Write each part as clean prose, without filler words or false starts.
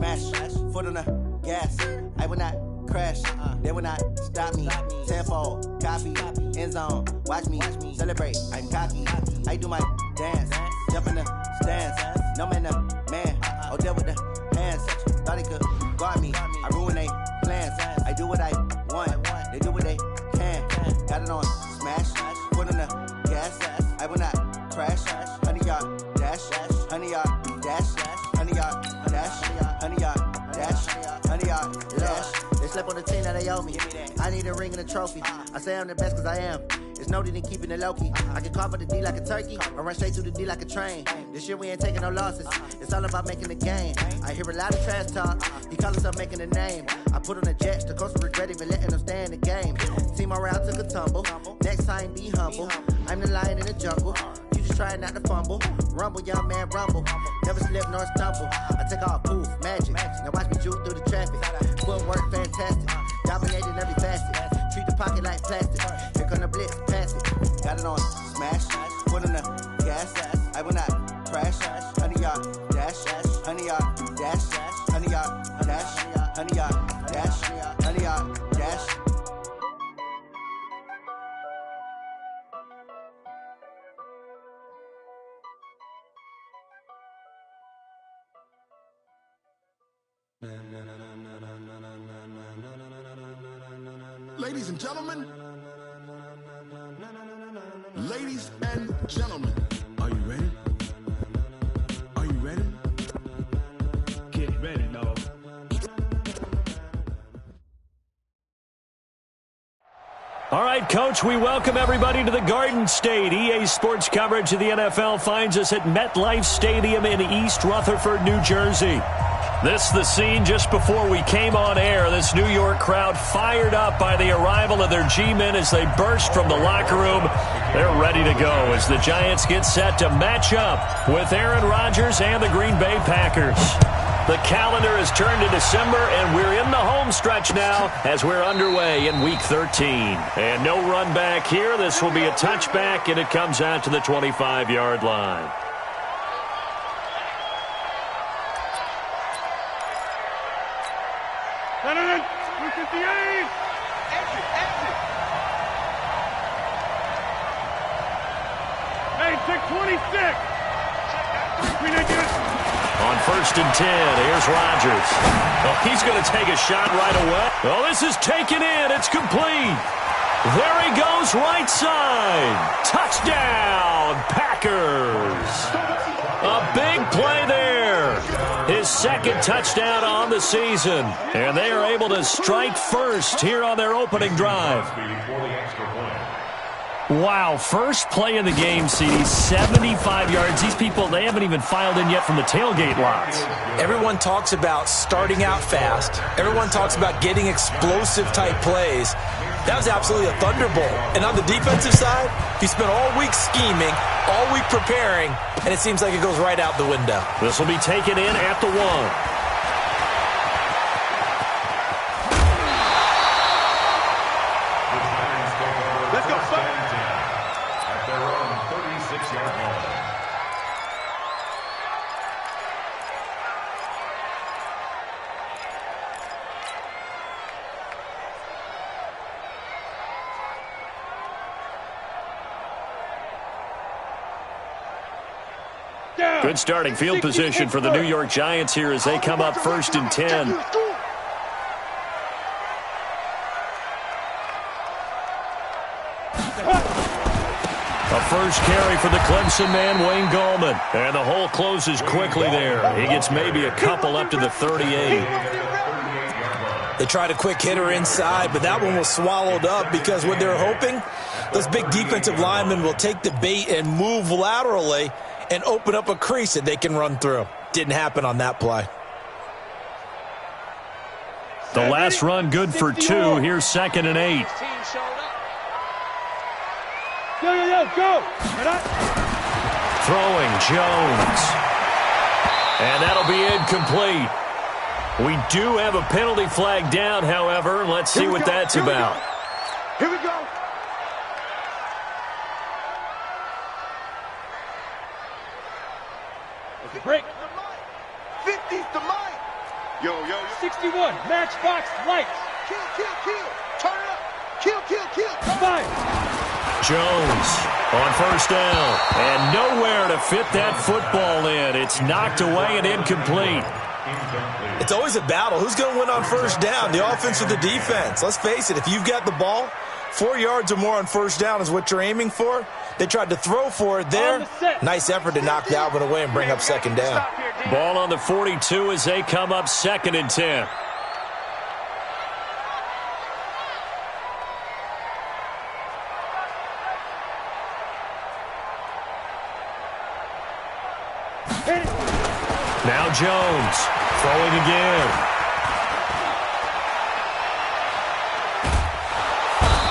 smash, foot on the gas. I will not crash, they will not stop me. Tenfold, copy, end zone, watch me celebrate. I'm cocky, I do my dance, jump in the stands. No man, man, I'll deal with the hands. Thought he could guard me, I ruin they plans. I do what I want, they do what they can. Got it on smash, foot on the gas. I will not crash, 100-yard dash, 100-yard dash, 100-yard dash, 100-yard dash, 100-yard dash. They slept on the team that they owe me. I need a ring and a trophy. I say I'm the best cause I am. It's noted in keeping it low-key. I can call for the D like a turkey, or run straight to the D like a train. This year we ain't taking no losses. It's all about making the game. I hear a lot of trash talk. He call himself making a name. I put on the Jets. The coach regret even letting them stay in the game. Team morale took a tumble. Next time be humble. I'm the lion in the jungle. You just trying not to fumble. Rumble, young man, rumble. Never slip nor stumble. I take off, poof, magic. Now watch me juke through the traffic. Footwork fantastic. Dominating every facet. Treat the pocket like plastic. Here come the blitz, pass it. Got it on smash. Foot on the gas. I will not crash. 100-yard dash. 100-yard dash. 100-yard dash. 100-yard dash. 100-yard dash. Ladies and gentlemen, ladies and gentlemen, are you ready? Are you ready? Get ready, dog. All right, Coach, we welcome everybody to the Garden State. EA Sports coverage of the NFL finds us at MetLife Stadium in East Rutherford, New Jersey. This the scene just before we came on air. This New York crowd fired up by the arrival of their G-men as they burst from the locker room. They're ready to go as the Giants get set to match up with Aaron Rodgers and the Green Bay Packers. The calendar has turned to December, and we're in the home stretch now as we're underway in Week 13. And no run back here. This will be a touchback, and it comes out to the 25-yard line. On 1st and 10, here's Rodgers. Oh, he's going to take a shot right away. Oh, this is taken in. It's complete. There he goes, right side. Touchdown, Packers. A big play there. His second touchdown on the season. And they are able to strike first here on their opening drive. Wow, first play of the game, CD, 75 yards. These people, they haven't even filed in yet from the tailgate lots. Everyone talks about starting out fast. Everyone talks about getting explosive-type plays. That was absolutely a thunderbolt. And on the defensive side, he spent all week scheming, all week preparing, and it seems like it goes right out the window. This will be taken in at the 1. Good starting field position for the New York Giants here as they come up 1st and 10. A first carry for the Clemson man, Wayne Gallman. And the hole closes quickly there. He gets maybe a couple up to the 38. They tried a quick hitter inside, but that one was swallowed up because what they're hoping, those big defensive linemen will take the bait and move laterally and open up a crease that they can run through. Didn't happen on that play. The last run good for 2. Here's 2nd and 8. Go. Throwing Jones. And that'll be incomplete. We do have a penalty flag down, however. Let's see what that's about. Here we go. Break. 50's the mic. Yo. 61, matchbox lights. Kill. Turn it up. Kill. Fire. Jones on first down. And nowhere to fit that football in. It's knocked away and incomplete. It's always a battle. Who's going to win on first down, the offense or the defense? Let's face it, if you've got the ball, 4 yards or more on first down is what you're aiming for. They tried to throw for it there. Nice effort to knock that one away and bring up second down. Ball on the 42 as they come up 2nd and 10. Now Jones throwing again.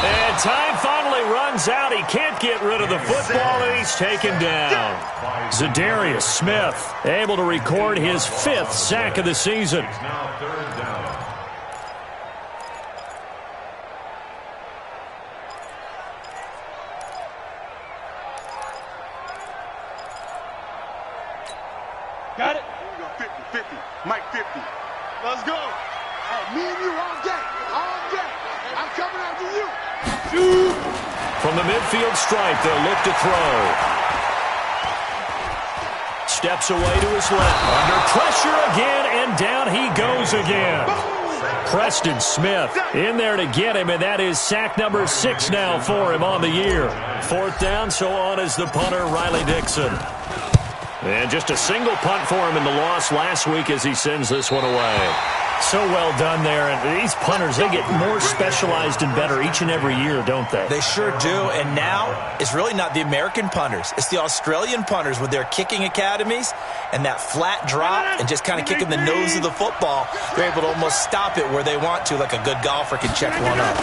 And time finally runs out. He can't get rid of the football, and he's taken down. Zadarius Smith able to record his 5th sack of the season. Got it? 50. Mike 50. Let's go. Hey, me and you all day. I'm coming after you. Shoot. From the midfield stripe, they'll look to throw. Steps away to his left. Under pressure again, and down he goes again. Preston Smith in there to get him, and that is sack number 6 now for him on the year. 4th down, so on is the punter, Riley Dixon. And just a single punt for him in the loss last week as he sends this one away. So well done there. And these punters, they get more specialized and better each and every year, don't they? They sure do. And now it's really not the American punters. It's the Australian punters with their kicking academies and that flat drop and just kind of kicking the nose of the football. They're able to almost stop it where they want to, like a good golfer can check one up.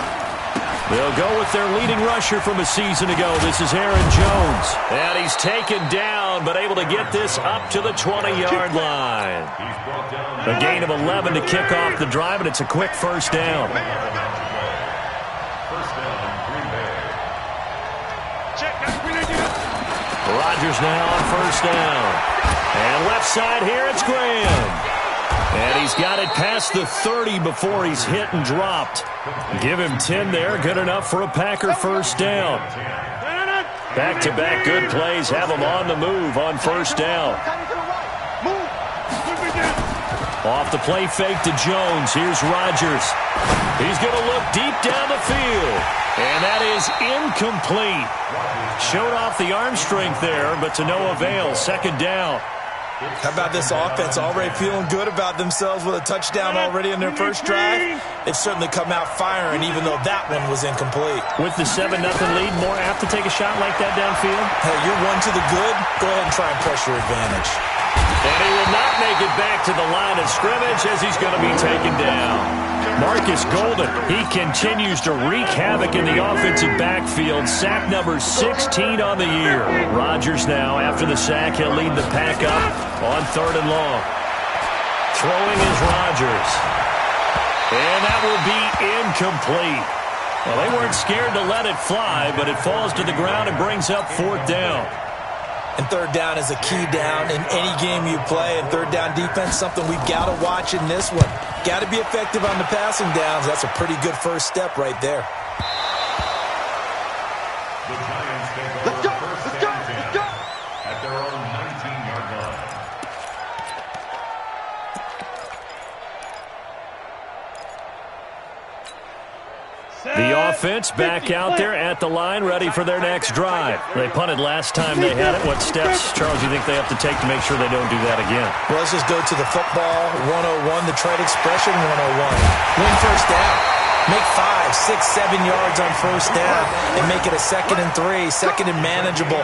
They'll go with their leading rusher from a season ago. This is Aaron Jones. And he's taken down, but able to get this up to the 20-yard line. A gain of 11 to kick off the drive, and it's a quick first down. Rodgers now on first down. And left side here, it's Graham. And he's got it past the 30 before he's hit and dropped. Give him 10 there. Good enough for a Packer first down. Back-to-back good plays have him on the move on first down. Off the play fake to Jones. Here's Rodgers. He's going to look deep down the field. And that is incomplete. Showed off the arm strength there, but to no avail. Second down. How about this offense already feeling good about themselves with a touchdown already in their first drive? They've certainly come out firing, even though that one was incomplete. With the 7-0 lead, more apt to take a shot like that downfield? Hey, you're one to the good. Go ahead and try and press your advantage. And he will not make it back to the line of scrimmage as he's going to be taken down. Marcus Golden, he continues to wreak havoc in the offensive backfield. Sack number 16 on the year. Rodgers now, after the sack, he'll lead the pack up on 3rd and long. Throwing is Rodgers. And that will be incomplete. Well, they weren't scared to let it fly, but it falls to the ground and brings up 4th down. And 3rd down is a key down in any game you play. And 3rd down defense, something we've got to watch in this one. Got to be effective on the passing downs. That's a pretty good first step right there. Let's go. At their own 19-yard line. The offense back out there at the line, ready for their next drive. They punted last time they had it. What steps, Charles, you think they have to take to make sure they don't do that again? Well, let's just go to the football 101, the trade expression 101. Win first down. Make 5, 6, 7 yards on first down and make it a 2nd and 3, 2nd and manageable.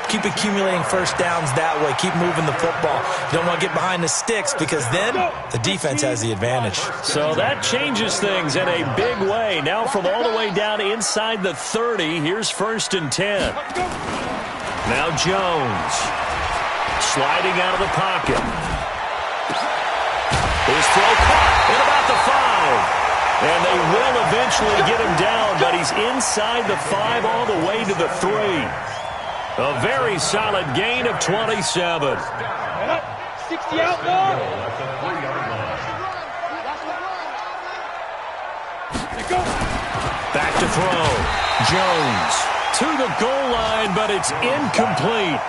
Keep accumulating first downs that way. Keep moving the football. You don't want to get behind the sticks because then the defense has the advantage. So that changes things in a big way. Now from all the way down inside the 30, here's 1st and 10. Now Jones sliding out of the pocket. His throw caught at about the 5. And they will eventually get him down, but he's inside the 5 all the way to the 3. A very solid gain of 27. 60 out long. to throw. Jones to the goal line, but it's incomplete.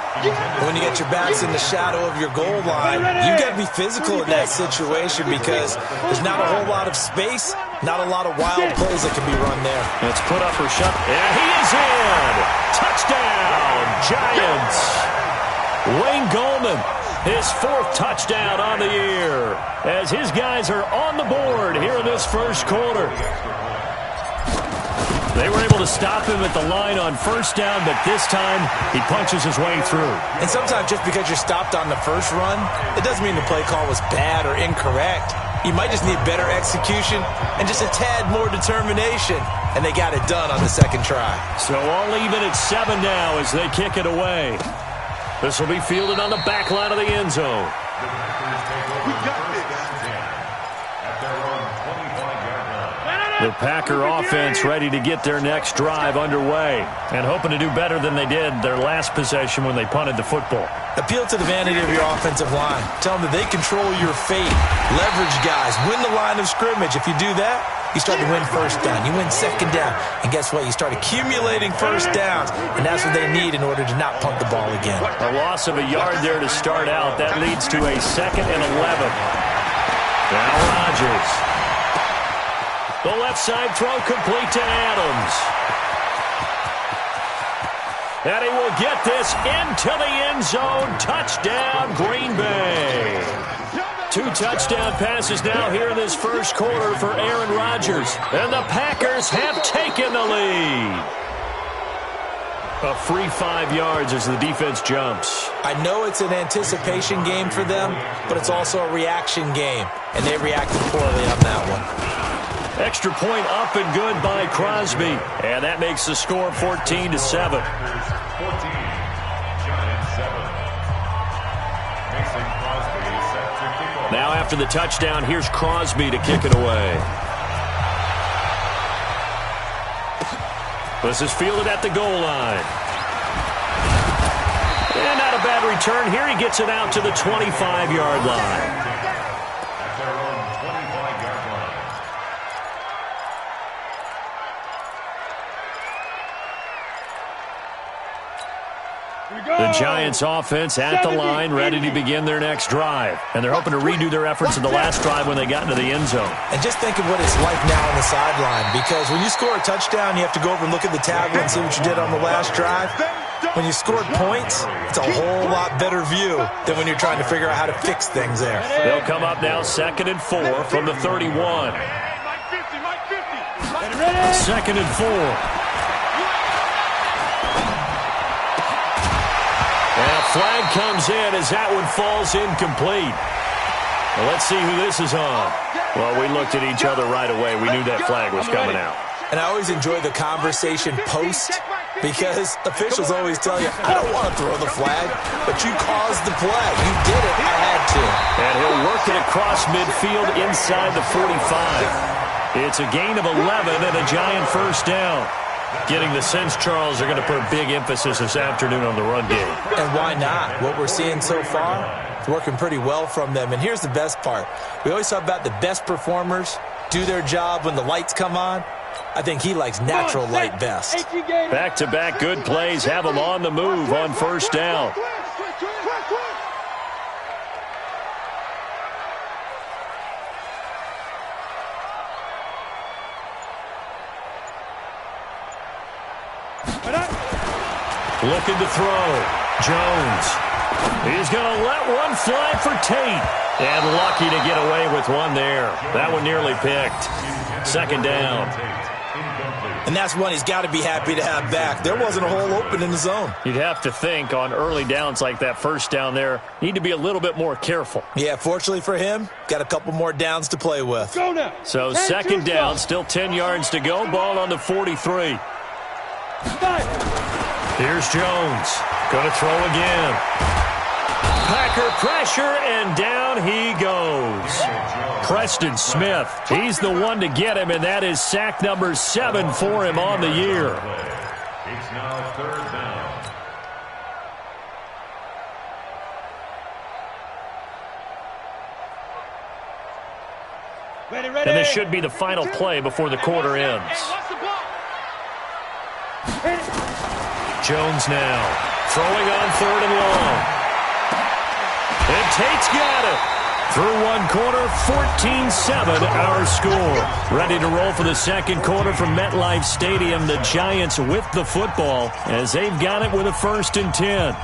When you get your backs in the shadow of your goal line, you've got to be physical in that situation because there's not a whole lot of space, not a lot of wild plays that can be run there. Let's put up or shut. And he is in. Touchdown, Giants. Wayne Gallman, his 4th touchdown on the year, as his guys are on the board here in this first quarter. They were able to stop him at the line on first down, but this time he punches his way through. And sometimes just because you're stopped on the first run, it doesn't mean the play call was bad or incorrect. You might just need better execution and just a tad more determination. And they got it done on the second try. So all even at 7 now as they kick it away. This will be fielded on the back line of the end zone. We got this. The Packer offense ready to get their next drive underway and hoping to do better than they did their last possession when they punted the football. Appeal to the vanity of your offensive line. Tell them that they control your fate. Leverage guys. Win the line of scrimmage. If you do that, you start to win first down. You win second down. And guess what? You start accumulating first downs. And that's what they need in order to not punt the ball again. A loss of a yard there to start out. That leads to a 2nd and 11. Now Rodgers. The left side throw complete to Adams. And he will get this into the end zone. Touchdown, Green Bay. 2 touchdown passes now here in this first quarter for Aaron Rodgers. And the Packers have taken the lead. A free 5 yards as the defense jumps. I know it's an anticipation game for them, but it's also a reaction game. And they reacted poorly on that one. Extra point up and good by Crosby. And that makes the score 14-7. Now after the touchdown, here's Crosby to kick it away. This is fielded at the goal line. And not a bad return. Here he gets it out to the 25-yard line. The Giants offense at the line, ready to begin their next drive. And they're hoping to redo their efforts in the last drive when they got into the end zone. And just think of what it's like now on the sideline, because when you score a touchdown, you have to go over and look at the tablet and see what you did on the last drive. When you scored points, it's a whole lot better view than when you're trying to figure out how to fix things there. They'll come up now 2nd and 4 from the 31. 2nd and 4. And a flag comes in as that one falls incomplete. Well, let's see who this is on. Well, we looked at each other right away. We knew that flag was coming out. And I always enjoy the conversation post because officials always tell you, I don't want to throw the flag, but you caused the play. You did it. I had to. And he'll work it across midfield inside the 45. It's a gain of 11 and a Giant first down. Getting the sense, Charles, are going to put a big emphasis this afternoon on the run game. And why not? What we're seeing so far, it's working pretty well from them. And here's the best part. We always talk about the best performers do their job when the lights come on. I think he likes natural light best. Back-to-back good plays have him on the move on first down. Looking to throw. Jones. He's going to let one fly for Tate. And lucky to get away with one there. That one nearly picked. 2nd down. And that's one he's got to be happy to have back. There wasn't a hole open in the zone. You'd have to think on early downs like that first down there, need to be a little bit more careful. Yeah, fortunately for him, got a couple more downs to play with. So 2nd down, still 10 yards to go. Ball on the 43. Here's Jones. Going to throw again. Packer pressure, and down he goes. Preston Smith, he's the one to get him, and that is sack number 7 for him on the year. It's now 3rd down. And this should be the final play before the quarter ends. Jones now throwing on 3rd and long. And Tate's got it. Through one quarter, 14-7 our score. Ready to roll for the second quarter from MetLife Stadium. The Giants with the football as they've got it with a 1st and 10.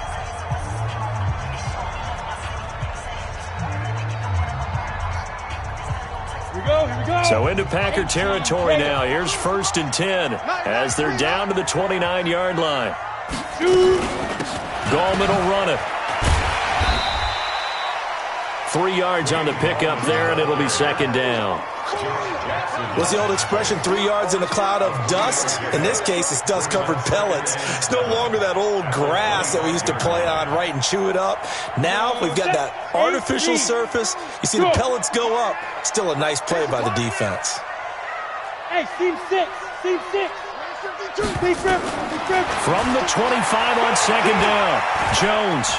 So into Packer territory now. Here's 1st and 10 as they're down to the 29-yard line. Gallman will run it. 3 yards on the pickup there, and it'll be 2nd down. What's the old expression, 3 yards in a cloud of dust? In this case, it's dust-covered pellets. It's no longer that old grass that we used to play on, right, and chew it up. Now we've got that artificial surface. You see the pellets go up. Still a nice play by the defense. Hey, team 6. From the 25 on 2nd down, Jones.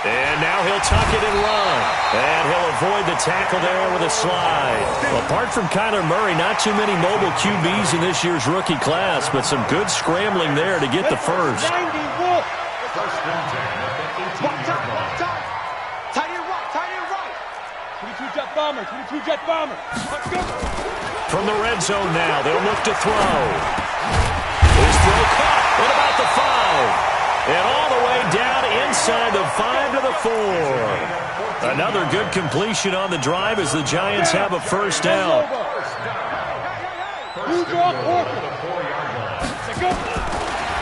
And now he'll tuck it and run. And he'll avoid the tackle there with a slide. Well, apart from Kyler Murray, not too many mobile QBs in this year's rookie class, but some good scrambling there to get the first. Tight end right. 22 jet bomber. Let's go. From the red zone now, they'll look to throw. His throw caught at about the 5. And all the way down inside the 5 to the 4. Another good completion on the drive as the Giants have a 1st down.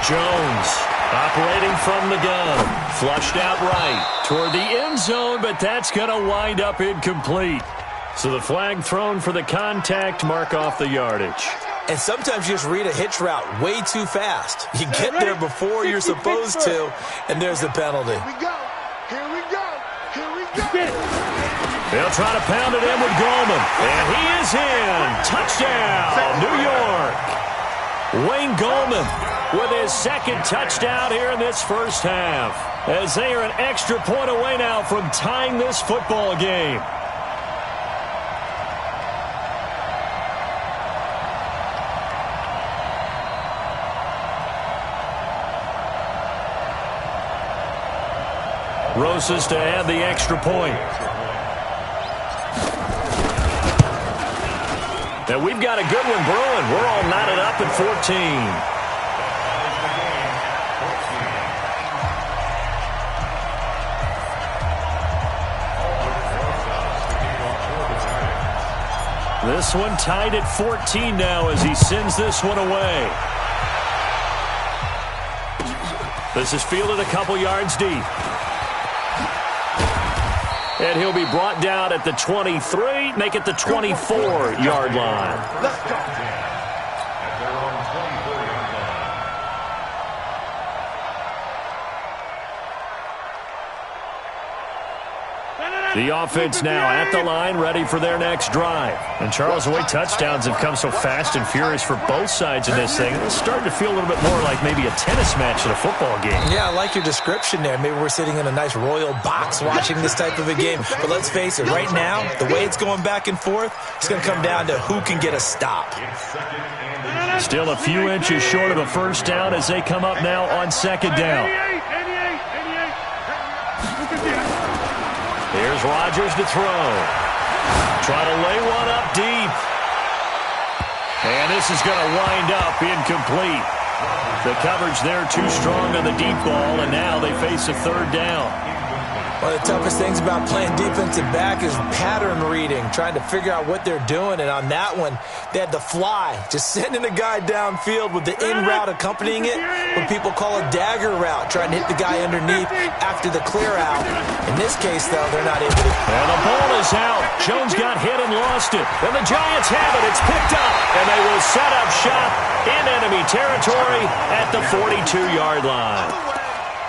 Jones operating from the gun. Flushed out right toward the end zone, but that's going to wind up incomplete. So the flag thrown for the contact, mark off the yardage. And sometimes you just read a hitch route way too fast. You get there before you're supposed to, and there's the penalty. Here we go. They'll try to pound it in with Gallman. And he is in. Touchdown, New York. Wayne Gallman with his 2nd touchdown here in this 1st half. As they are an extra point away now from tying this football game. Rosas to add the extra point. And we've got a good one brewing. We're all knotted up at 14. This one tied at 14 now as he sends this one away. This is fielded a couple yards deep. And he'll be brought down at the 23, make it the 24-yard line. Let's go. At their own 24-yard line. The offense now at the line, ready for their next drive. And Charles, the way touchdowns have come so fast and furious for both sides in this thing, it's starting to feel a little bit more like maybe a tennis match at a football game. Yeah, I like your description there. Maybe we're sitting in a nice royal box watching this type of a game. But let's face it, right now, the way it's going back and forth, it's going to come down to who can get a stop. Still a few inches short of a 1st down as they come up now on 2nd down. Here's Rodgers to throw. Try to lay one up deep. And this is going to wind up incomplete. The coverage there too strong on the deep ball, and now they face a 3rd down. One of the toughest things about playing defensive back is pattern reading, trying to figure out what they're doing. And on that one, they had to fly, just sending a guy downfield with the in route accompanying it, what people call a dagger route, trying to hit the guy underneath after the clear out. In this case, though, they're not able to. And the ball is out. Jones got hit and lost it. And the Giants have it. It's picked up. And they will set up shop in enemy territory at the 42-yard line.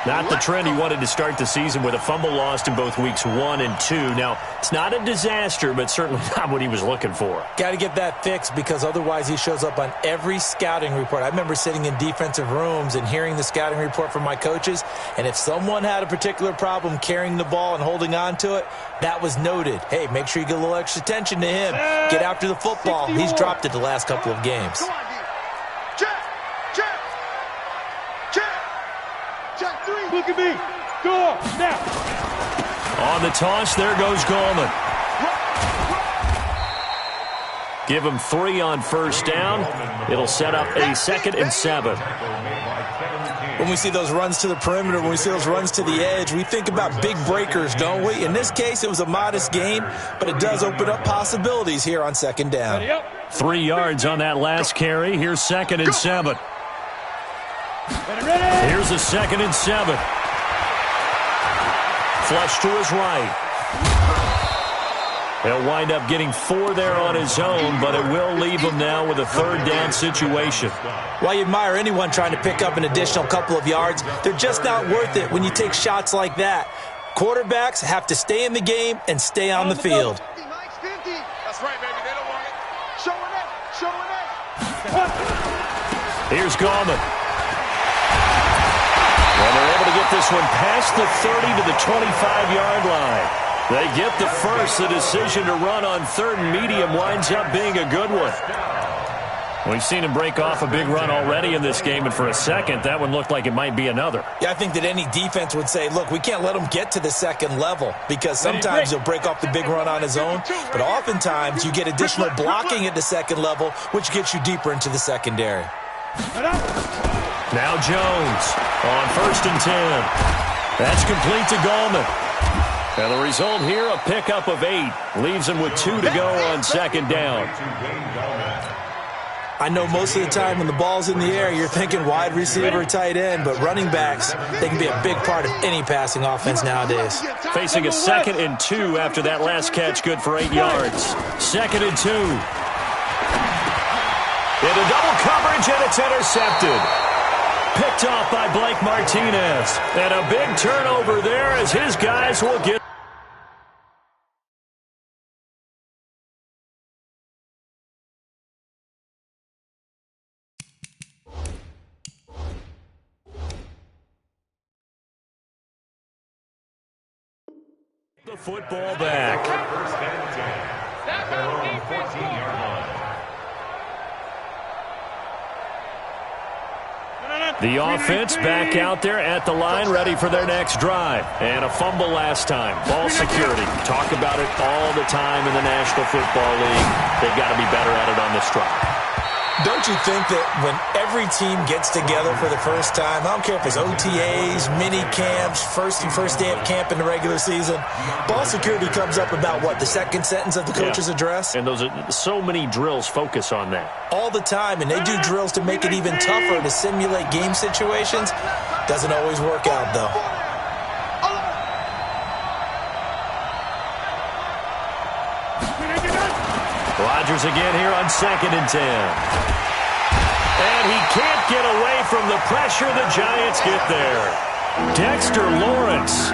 Not the trend he wanted to start the season with a fumble lost in both weeks 1 and 2. Now, it's not a disaster, but certainly not what he was looking for. Got to get that fixed because otherwise he shows up on every scouting report. I remember sitting in defensive rooms and hearing the scouting report from my coaches, and if someone had a particular problem carrying the ball and holding on to it, that was noted. Hey, make sure you get a little extra attention to him. Get after the football. He's dropped it the last couple of games. look at me. Go now. On the toss, there goes Gallman. Give him 3 on first down. It'll set up a 2nd and 7. When we see those runs to the perimeter, when we see those runs to the edge, we think about big breakers, don't we? In this case, it was a modest gain, but it does open up possibilities here on 2nd down. 3 yards on that last carry. Here's 2nd and 7. Here's a 2nd and 7. Flush to his right. He'll wind up getting 4 there on his own, but it will leave him now with a 3rd down situation. While you admire anyone trying to pick up an additional couple of yards, they're just not worth it when you take shots like that. Quarterbacks have to stay in the game and stay on the field. That's right, baby. They don't want it. Showing it. Showing it. Here's Gallman. And they're able to get this one past the 30 to the 25-yard line. They get the first. The decision to run on 3rd and medium winds up being a good one. We've seen him break off a big run already in this game, and for a second, that one looked like it might be another. Yeah, I think that any defense would say, look, we can't let him get to the 2nd level, because sometimes he'll break off the big run on his own, but oftentimes you get additional blocking at the 2nd level, which gets you deeper into the secondary. Now Jones on 1st and 10. That's complete to Gallman. And the result here, a pickup of 8. Leaves him with 2 to go on 2nd down. I know most of the time when the ball's in the air, you're thinking wide receiver, tight end, but running backs, they can be a big part of any passing offense nowadays. Facing a 2nd and 2 after that last catch, good for 8 yards. 2nd and 2. Into double coverage, and it's intercepted. Picked off by Blake Martinez. And a big turnover there as his guys will get. The football back. The offense back out there at the line, ready for their next drive. And a fumble last time. Ball security. Talk about it all the time in the National Football League. They've got to be better at it on this drive. Don't you think that when every team gets together for the first time, I don't care if it's OTAs, mini camps, first day of camp in the regular season, ball security comes up about what, the 2nd sentence of the coach's address? And those are so many drills focus on that. All the time, and they do drills to make it even tougher to simulate game situations. Doesn't always work out, though. Rodgers again here on 2nd and 10. And he can't get away from the pressure. The Giants get there. Dexter Lawrence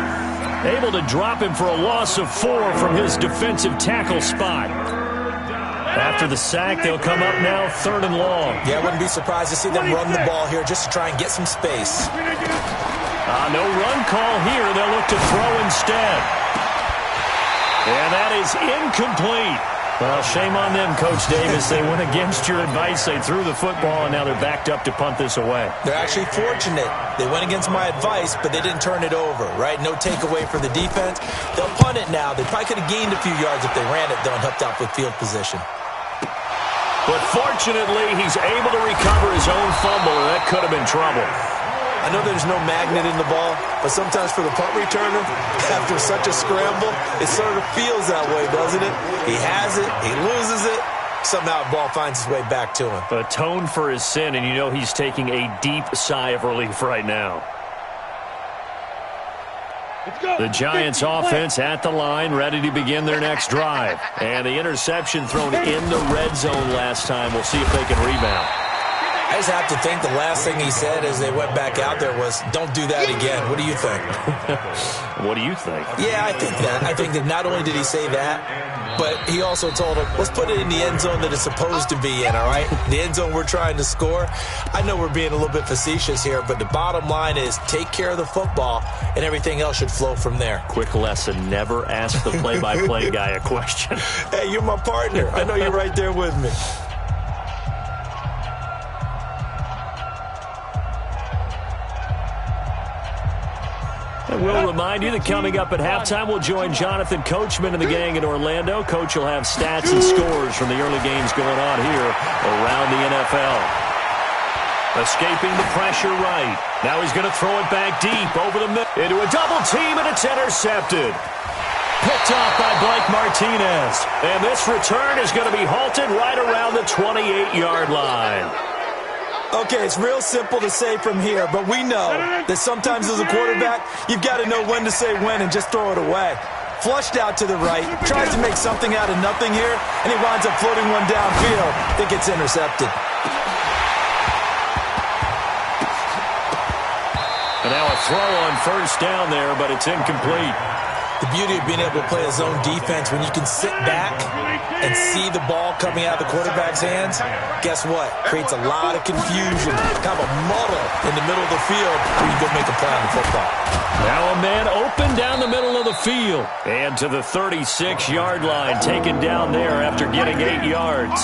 able to drop him for a loss of 4 from his defensive tackle spot. After the sack, they'll come up now 3rd and long. Yeah, I wouldn't be surprised to see them run the ball here just to try and get some space. No run call here. They'll look to throw instead. And that is incomplete. Well, shame on them, Coach Davis. They went against your advice. They threw the football, and now they're backed up to punt this away. They're actually fortunate. They went against my advice, but they didn't turn it over, right? No takeaway for the defense. They'll punt it now. They probably could have gained a few yards if they ran it, though, and helped out with field position. But fortunately, he's able to recover his own fumble, and that could have been trouble. I know there's no magnet in the ball, but sometimes for the punt returner, after such a scramble, it sort of feels that way, doesn't it? He has it, he loses it, somehow the ball finds its way back to him. Atone for his sin, and you know he's taking a deep sigh of relief right now. The Giants offense at the line, ready to begin their next drive. And the interception thrown in the red zone last time. We'll see if they can rebound. I just have to think the last thing he said as they went back out there was, don't do that again. What do you think? What do you think? Yeah, I think that. I think that not only did he say that, but he also told him, let's put it in the end zone that it's supposed to be in, all right? The end zone we're trying to score. I know we're being a little bit facetious here, but the bottom line is take care of the football, and everything else should flow from there. Quick lesson, never ask the play-by-play guy a question. Hey, you're my partner. I know you're right there with me. And we'll remind you that coming up at halftime, we'll join Jonathan Coachman and the gang in Orlando. Coach will have stats and scores from the early games going on here around the NFL. Escaping the pressure right. Now he's going to throw it back deep over the middle into a double team, and it's intercepted. Picked off by Blake Martinez. And this return is going to be halted right around the 28-yard line. Okay, it's real simple to say from here, but we know that sometimes as a quarterback, you've got to know when to say when and just throw it away. Flushed out to the right, tries to make something out of nothing here, and he winds up floating one downfield that gets intercepted. And now a throw on first down there, but it's incomplete. The beauty of being able to play a zone defense when you can sit back and see the ball coming out of the quarterback's hands, guess what? Creates a lot of confusion, kind of a muddle in the middle of the field where you go make a play on the football. Now a man open down the middle of the field. And to the 36-yard line, taken down there after getting 8 yards.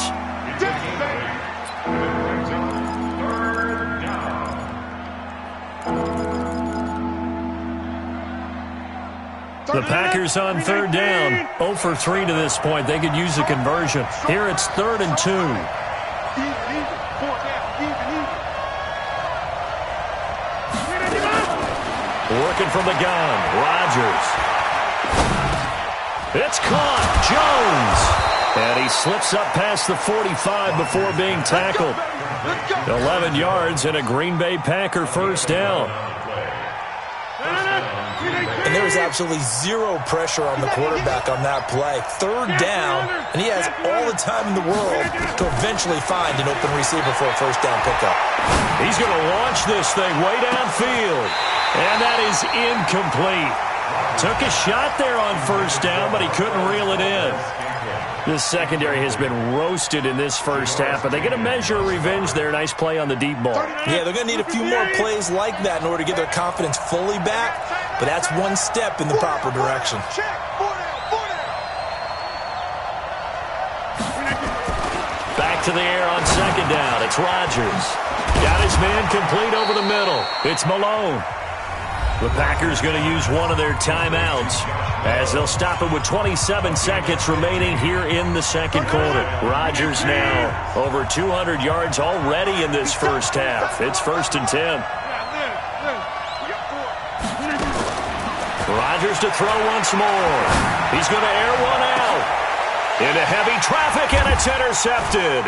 The Packers on third down. 0 for 3 to this point. They could use a conversion. Here it's 3rd and 2. Working from the gun. Rodgers. It's caught. Jones. And he slips up past the 45 before being tackled. 11 yards and a Green Bay Packer first down. And there was absolutely zero pressure on the quarterback on that play. 3rd down, and he has all the time in the world to eventually find an open receiver for a first down pickup. He's going to launch this thing way downfield, and that is incomplete. Took a shot there on first down, but he couldn't reel it in. This secondary has been roasted in this first half, but they get a measure of revenge there. Nice play on the deep ball. Yeah, they're going to need a few more plays like that in order to get their confidence fully back, but that's one step in the proper direction. Back to the air on second down. It's Rodgers. Got his man complete over the middle. It's Malone. The Packers going to use one of their timeouts as they'll stop it with 27 seconds remaining here in the second quarter. Rodgers now over 200 yards already in this first half. It's 1st and 10. Rodgers to throw once more. He's going to air one out. Into heavy traffic, and it's intercepted.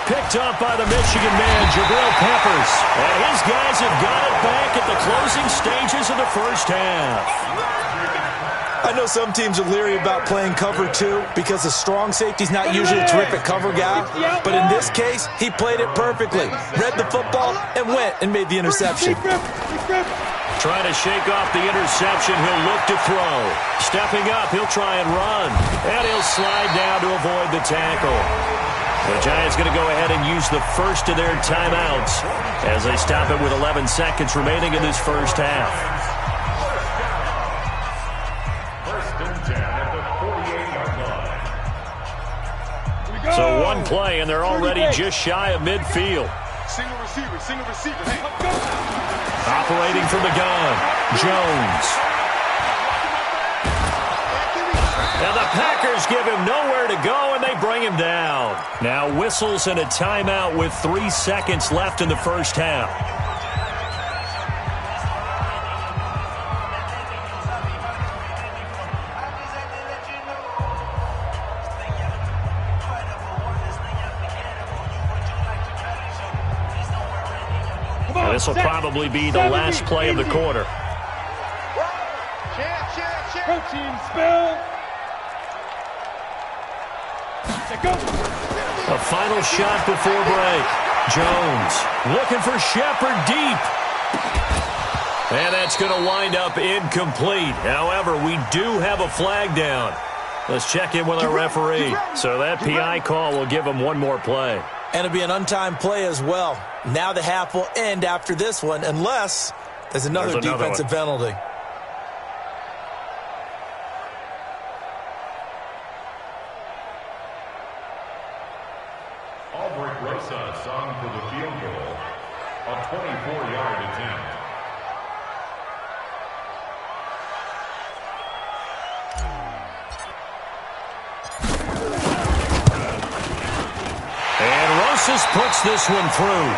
Picked up by the Michigan man, Jabril Peppers. And his guys have got it back at the closing stages of the first half. I know some teams are leery about playing cover 2 because the strong safety's not usually a terrific cover guy. But in this case, he played it perfectly. Read the football and went and made the interception. Trying to shake off the interception. He'll look to throw. Stepping up, he'll try and run. And he'll slide down to avoid the tackle. The Giants going to go ahead and use the first of their timeouts as they stop it with 11 seconds remaining in this first half. 1st and 10 at the 48-yard line. So one play, and they're already just shy of midfield. Single receiver. Hey. Operating from the gun, Jones. And the Packers give him nowhere to go, and they bring him down. Now whistles and a timeout with 3 seconds left in the first half. This will probably be the last play of the quarter. Protein spill. A final shot before break. Jones looking for Shepard deep. And that's going to wind up incomplete. However, we do have a flag down. Let's check in with our referee. So that PI call will give him one more play. And it'll be an untimed play as well. Now the half will end after this one, unless there's another defensive penalty. Albrecht Rosa sung for the field goal. A 24-yard attempt. Closest puts this one through.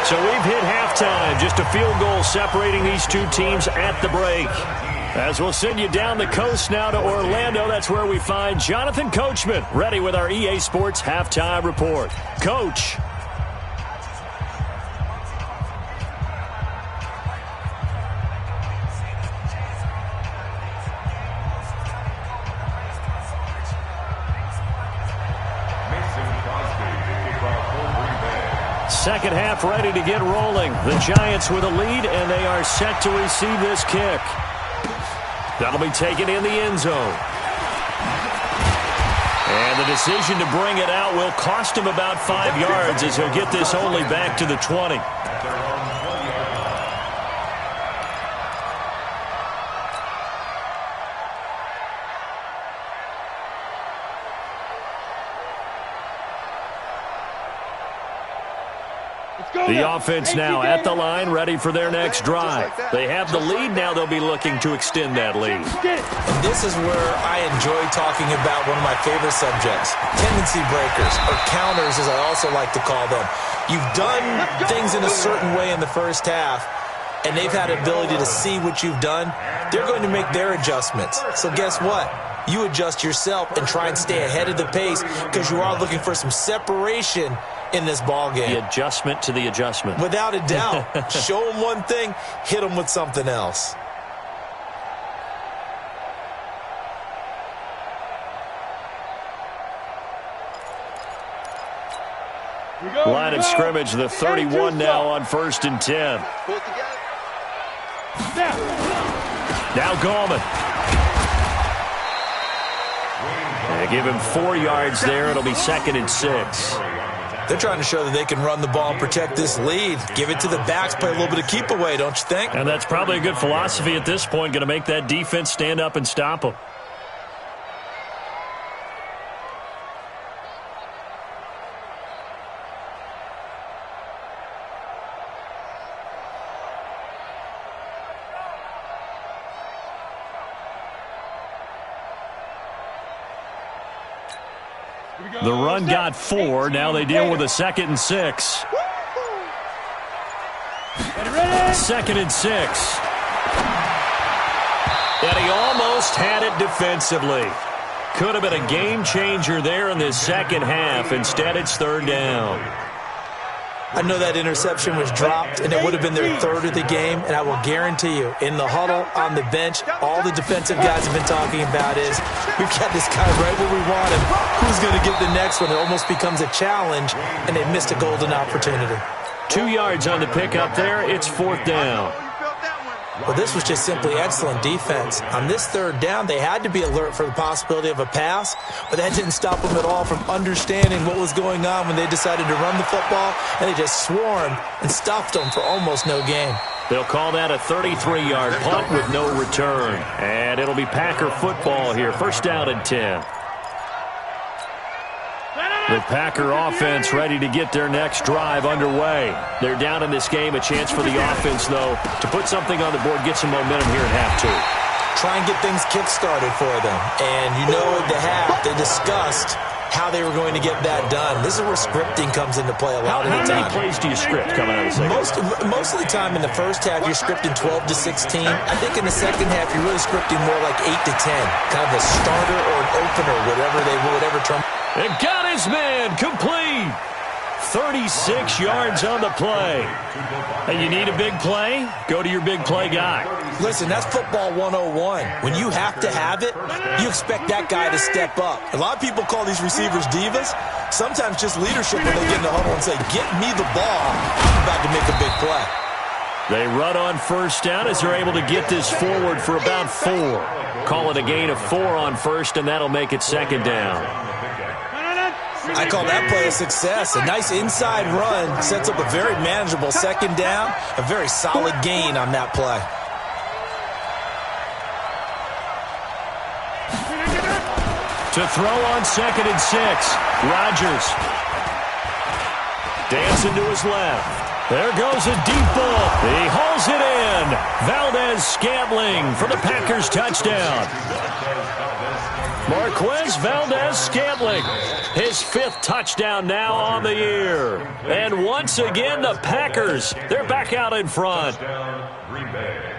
So we've hit halftime. Just a field goal separating these two teams at the break. As we'll send you down the coast now to Orlando, that's where we find Jonathan Coachman, ready with our EA Sports Halftime Report. Coach. Second half ready to get rolling. The Giants with a lead, and they are set to receive this kick. That'll be taken in the end zone. And the decision to bring it out will cost him about 5 yards as he'll get this only back to the 20. The offense now at the line, ready for their next drive. They have the lead. Now they'll be looking to extend that lead. And this is where I enjoy talking about one of my favorite subjects, tendency breakers, or counters as I also like to call them. You've done things in a certain way in the first half, and they've had ability to see what you've done. They're going to make their adjustments. So guess what? You adjust yourself and try and stay ahead of the pace because you are looking for some separation in this ball game. The adjustment to the adjustment. Without a doubt. Show them one thing, hit them with something else. Line of scrimmage, the 31 now on 1st and 10. Now Gallman. They give him 4 yards there. It'll be 2nd and 6. They're trying to show that they can run the ball and protect this lead. Give it to the backs, play a little bit of keep away, don't you think? And that's probably a good philosophy at this point, going to make that defense stand up and stop them. The run got 4. Now they deal with a 2nd and 6. 2nd and 6. And he almost had it defensively. Could have been a game changer there in this second half. Instead, it's 3rd down. I know that interception was dropped, and it would have been their 3rd of the game, and I will guarantee you, in the huddle, on the bench, all the defensive guys have been talking about is, we've got this guy right where we want him. Who's going to get the next one? It almost becomes a challenge, and they missed a golden opportunity. 2 yards on the pickup there. It's 4th down. Well, this was just simply excellent defense. On this 3rd down, they had to be alert for the possibility of a pass, but that didn't stop them at all from understanding what was going on when they decided to run the football, and they just swarmed and stopped them for almost no gain. They'll call that a 33-yard punt with no return. And it'll be Packer football here. 1st down and 10. The Packer offense ready to get their next drive underway. They're down in this game. A chance for the offense, though, to put something on the board, get some momentum here at half 2. Try and get things kick-started for them. And you know at the half, they discussed how they were going to get that done. This is where scripting comes into play a lot of the time. How many plays do you script coming out of the second? Most of the time in the first half, you're scripting 12 to 16. I think in the second half, you're really scripting more like 8 to 10. Kind of a starter or an opener, whatever term. And got his man complete. 36 yards on the play. And you need a big play? Go to your big play guy. Listen, that's football 101. When you have to have it, you expect that guy to step up. A lot of people call these receivers divas. Sometimes just leadership when they get in the huddle and say, get me the ball. I'm about to make a big play. They run on 1st down as they're able to get this forward for about 4. Call it a gain of 4 on 1st, and that'll make it 2nd down. I call that play a success. A nice inside run sets up a very manageable 2nd down. A very solid gain on that play. To throw on 2nd and 6. Rodgers. Dancing to his left. There goes a deep ball. He hauls it in. Valdez-Scantling for the Packers touchdown. Marquez Valdez-Scantling, his 5th touchdown now on the year. And once again, the Packers, they're back out in front. Green Bay.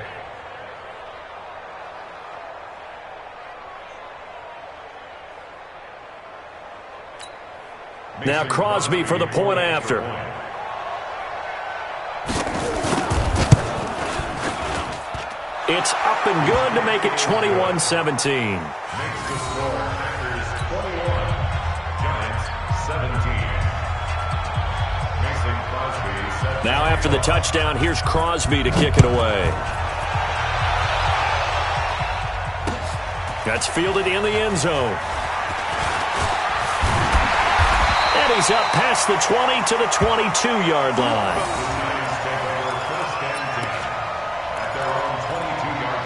Now Crosby for the point after. It's up and good to make it 21-17. Makes the score Packers 21, Giants 17. Mason Crosby set. Now after the touchdown, here's Crosby to kick it away. That's fielded in the end zone. And he's up past the 20 to the 22-yard line. Giants take over 1st and 10 at their own 22-yard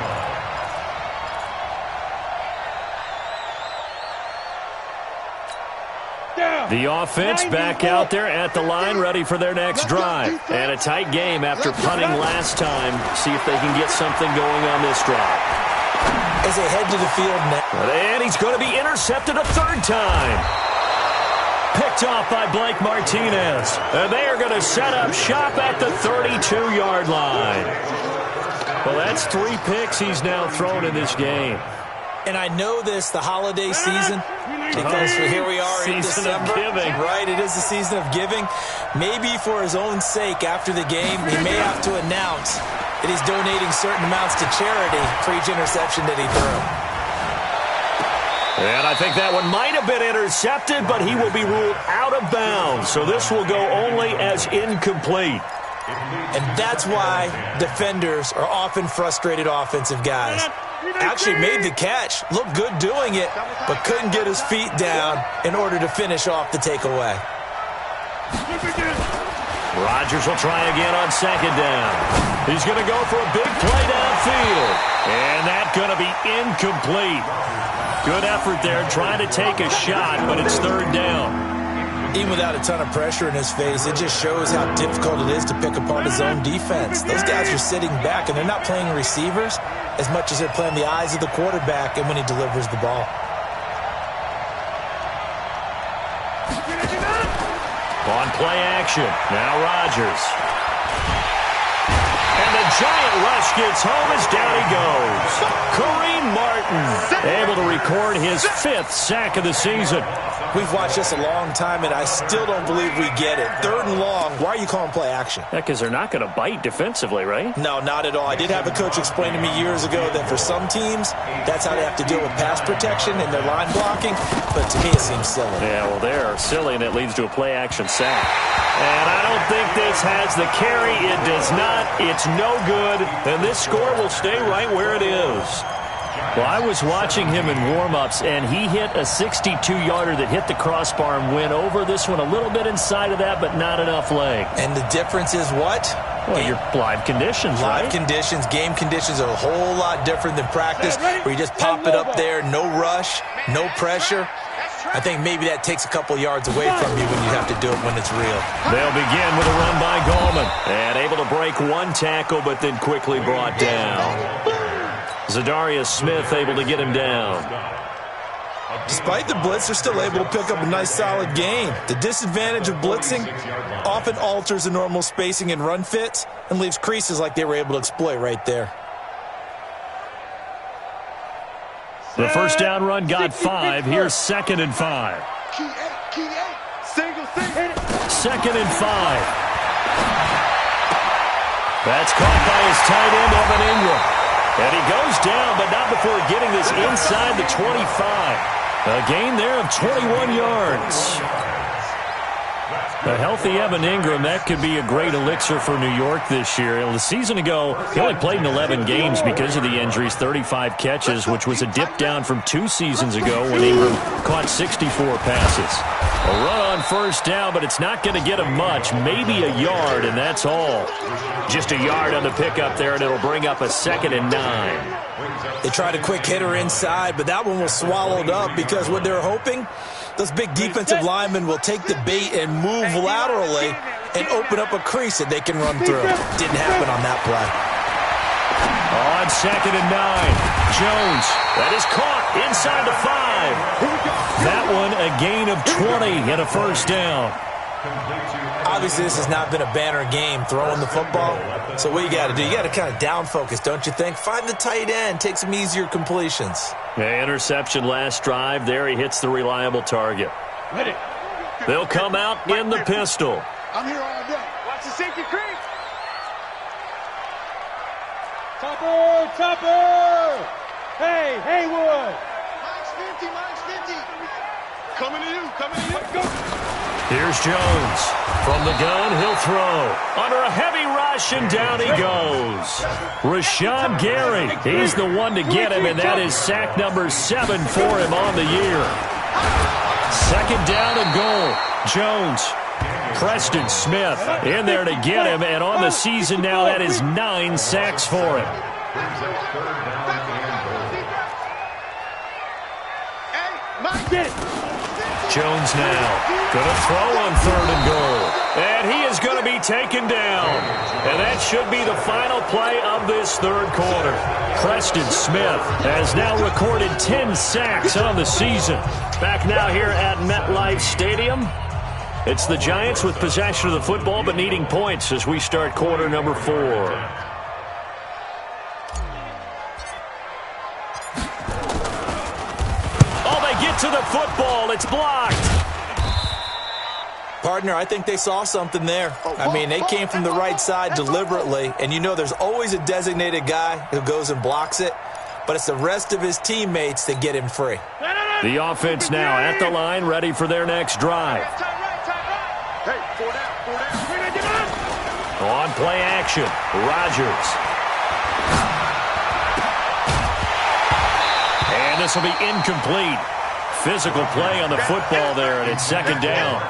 line. The offense back out there at the line, ready for their next drive. And a tight game after punting last time. See if they can get something going on this drive. As they head to the field now. And he's going to be intercepted a 3rd time. Picked off by Blake Martinez. And they are going to set up shop at the 32-yard line. Well, that's 3 picks he's now thrown in this game. And I know this, the holiday season, because here we are in December. Season of giving. Right, it is the season of giving. Maybe for his own sake after the game, he may have to announce that he's donating certain amounts to charity for each interception that he threw. And I think that one might have been intercepted, but he will be ruled out of bounds. So this will go only as incomplete. And that's why defenders are often frustrated offensive guys. Actually made the catch, looked good doing it, but couldn't get his feet down in order to finish off the takeaway. Rodgers will try again on 2nd down. He's going to go for a big play downfield. And that's going to be incomplete. Good effort there, trying to take a shot, but it's 3rd down. Even without a ton of pressure in his face, it just shows how difficult it is to pick apart his own defense. Those guys are sitting back, and they're not playing receivers as much as they're playing the eyes of the quarterback and when he delivers the ball. On play action, now Rodgers. And the giant rush gets home as down he goes. Kareem Martin able to record his 5th sack of the season. We've watched this a long time, and I still don't believe we get it. 3rd and long, why are you calling play action? Yeah, because they're not going to bite defensively, right? No, not at all. I did have a coach explain to me years ago that for some teams, that's how they have to deal with pass protection and their line blocking, but to me it seems silly. Yeah, well, they're silly, and it leads to a play action sack. And I don't think this has the carry. It does not. It's no good, and this score will stay right where it is. Well, I was watching him in warm-ups, and he hit a 62-yarder that hit the crossbar and went over. This one a little bit inside of that, but not enough leg. And the difference is what? Well, your live conditions, right? Live conditions, game conditions are a whole lot different than practice, where you just pop it up there, no rush, no pressure. I think maybe that takes a couple yards away from you when you have to do it when it's real. They'll begin with a run by Gallman. And able to break 1 tackle, but then quickly brought down. Zadarius Smith able to get him down. Despite the blitz, they're still able to pick up a nice, solid gain. The disadvantage of blitzing often alters the normal spacing and run fits and leaves creases like they were able to exploit right there. The first down run got 5. Here's 2nd and 5. 2nd and 5. That's caught by his tight end, Evan Ingram. And he goes down, but not before getting this inside the 25. A gain there of 21 yards. A healthy Evan Ingram, that could be a great elixir for New York this year. The season ago, he only played in 11 games because of the injuries, 35 catches, which was a dip down from 2 seasons ago when Ingram caught 64 passes. A run on first down, but it's not going to get him much, maybe a yard, and that's all. Just a yard on the pickup there, and it'll bring up a 2nd and 9. They tried a quick hitter inside, but that one was swallowed up because what they're hoping, those big defensive linemen will take the bait and move laterally and open up a crease that they can run through. Didn't happen on that play. On 2nd and 9, Jones, that is caught inside the 5. drive. That one a gain of 20 and a first down. Obviously, this has not been a banner game throwing the football. So what you got to do, you got to kind of down focus, don't you think? Find the tight end, take some easier completions. Yeah, interception last drive. There he hits the reliable target. They'll come out in the pistol. I'm here all day. Watch the safety creep. Topper, Topper. Hey, Haywood. Mine's 50. Coming to you. Go. Here's Jones. From the gun, he'll throw. Under a heavy rush, and down he goes. Rashawn Gary, he's the one to get him, and that is sack number 7 for him on the year. Second down and goal. Jones. Preston Smith in there to get him, and on the season now, that is 9 sacks for him. Jones now going to throw on 3rd and goal. And he is going to be taken down. And that should be the final play of this third quarter. Preston Smith has now recorded 10 sacks on the season. Back now here at MetLife Stadium. It's the Giants with possession of the football but needing points as we start quarter number 4. To the football, it's blocked. Partner, I think they saw something there. I mean, they came from the right side deliberately, and you know there's always a designated guy who goes and blocks it, but it's the rest of his teammates that get him free. The offense now at the line, ready for their next drive. Hey, 4 down. On play action, Rodgers. And this will be incomplete. Physical play on the football there, and it's second down.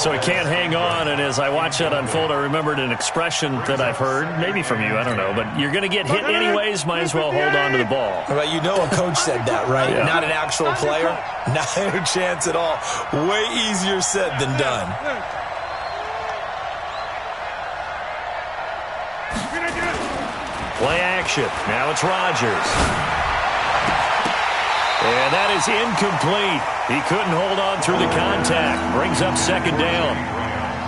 So he can't hang on, and as I watch that unfold, I remembered an expression that I've heard, maybe from you, I don't know, but you're going to get hit anyways, might as well hold on to the ball. Well, you know a coach said that, right? Yeah. Not an actual player. Not a chance at all. Way easier said than done. Play action. Now it's Rodgers. And that is incomplete. He couldn't hold on through the contact. Brings up second down.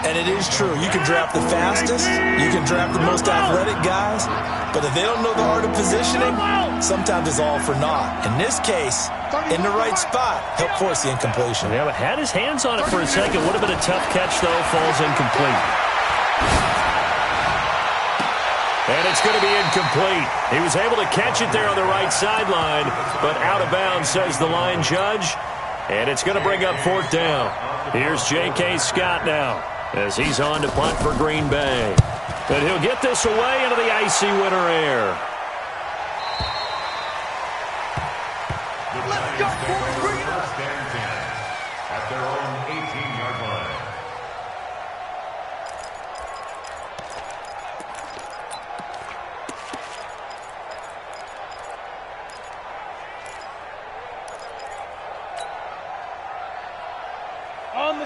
And it is true. You can draft the fastest. You can draft the most athletic guys. But if they don't know the art of positioning, sometimes it's all for naught. In this case, in the right spot, help force the incompletion. Yeah, but had his hands on it for a second. Would have been a tough catch, though. Falls incomplete. And it's going to be incomplete. He was able to catch it there on the right sideline, but out of bounds, says the line judge. And it's going to bring up 4th down. Here's J.K. Scott now as he's on to punt for Green Bay. And he'll get this away into the icy winter air. Let's go, boys. Bring it up. At their own 18-yard line.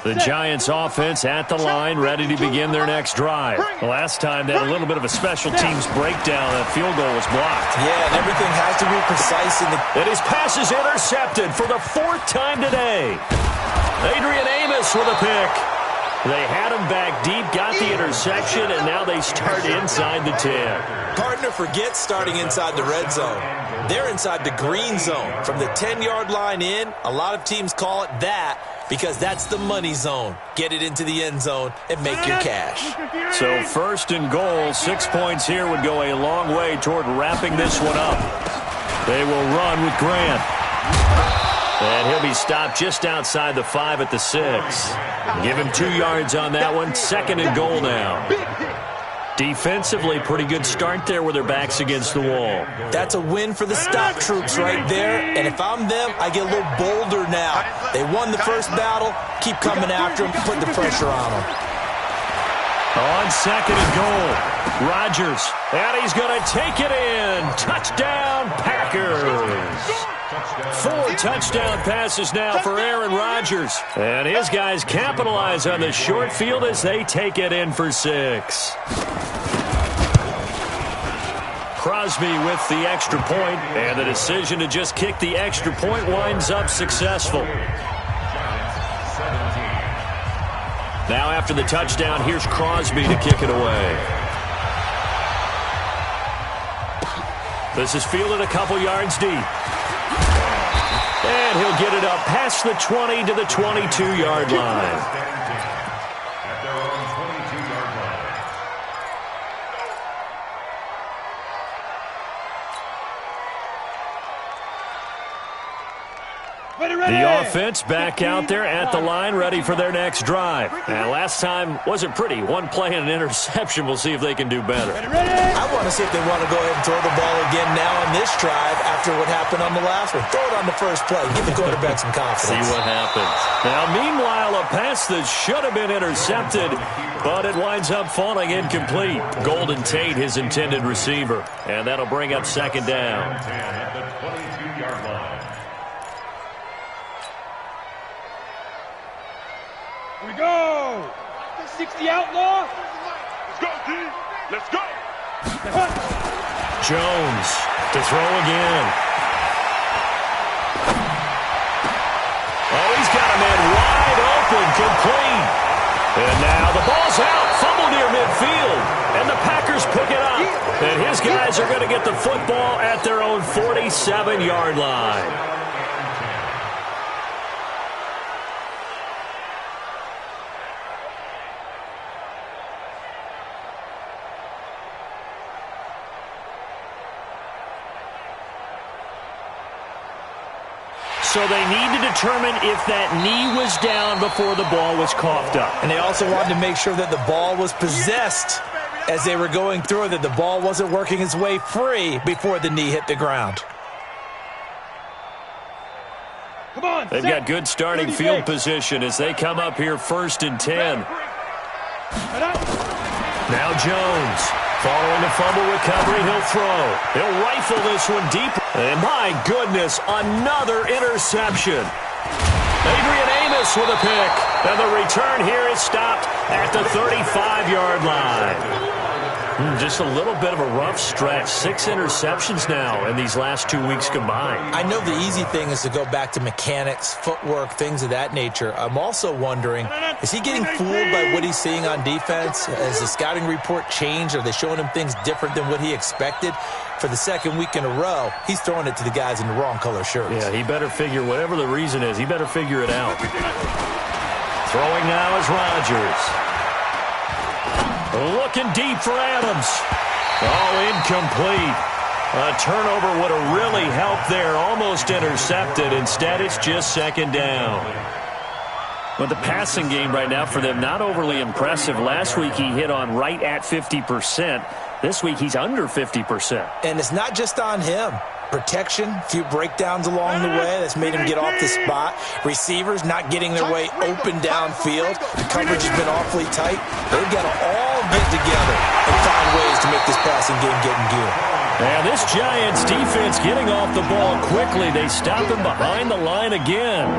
The Giants offense at the line, ready to begin their next drive. The last time they had a little bit of a special teams breakdown. That field goal was blocked. Yeah, and everything has to be precise. And his pass is intercepted for the 4th time today. Adrian Amos with a pick. They had him back deep, got the interception, and now they start inside the 10. Partner, forget starting inside the red zone. They're inside the green zone. From the 10-yard line in, a lot of teams call it that because that's the money zone. Get it into the end zone and make your cash. So 1st and goal, 6 points here would go a long way toward wrapping this one up. They will run with Grant. And he'll be stopped just outside the 5 at the 6. Give him 2 yards on that one. 2nd and goal now. Defensively, pretty good start there with their backs against the wall. That's a win for the stop troops right there. And if I'm them, I get a little bolder now. They won the first battle. Keep coming after them. Put the pressure on them. On 2nd and goal, Rodgers. And he's going to take it in. Touchdown, Packers. 4 touchdown passes now for Aaron Rodgers. And his guys capitalize on the short field as they take it in for 6. Crosby with the extra point, and the decision to just kick the extra point winds up successful. Now after the touchdown, here's Crosby to kick it away. This is fielded a couple yards deep. And he'll get it up past the 20 to the 22-yard line. The offense back out there at the line, ready for their next drive. And last time wasn't pretty. One play and an interception. We'll see if they can do better. I want to see if they want to go ahead and throw the ball again now on this drive after what happened on the last one. Throw it on the first play. Give the quarterback some confidence. See what happens. Now, meanwhile, a pass that should have been intercepted, but it winds up falling incomplete. Golden Tate, his intended receiver. And that'll bring up second down. At the 22-yard line. Here we go. 60 outlaw. Let's go, D. Let's go. Jones to throw again. Oh, he's got a man wide open, complete. And now the ball's out, fumble near midfield. And the Packers pick it up. And his guys are going to get the football at their own 47-yard line. So they need to determine if that knee was down before the ball was coughed up. And they also wanted to make sure that the ball was possessed as they were going through it, that the ball wasn't working its way free before the knee hit the ground. Come on. They've got good starting field position as they come up here 1st and 10. Now Jones. Following the fumble recovery, he'll throw. He'll rifle this one deep. And my goodness, another interception. Adrian Amos with a pick. And the return here is stopped at the 35-yard line. Just a little bit of a rough stretch. 6 interceptions now in these last 2 weeks combined. I know the easy thing is to go back to mechanics, footwork, things of that nature. I'm also wondering, is he getting fooled by what he's seeing on defense? Has the scouting report changed? Are they showing him things different than what he expected? For the second week in a row, he's throwing it to the guys in the wrong color shirts. Yeah, he better figure, whatever the reason is, he better figure it out. Throwing now is Rodgers. Looking deep for Adams. Oh, incomplete. A turnover would have really helped there. Almost intercepted. Instead, it's just second down. But the passing game right now for them, not overly impressive. Last week, he hit on right at 50%. This week, he's under 50%. And it's not just on him. Protection, a few breakdowns along the way that's made him get off the spot. Receivers not getting their way open downfield. The coverage has been awfully tight. They've got to all get together and find ways to make this passing game get in gear. And this Giants defense getting off the ball quickly. They stop him behind the line again.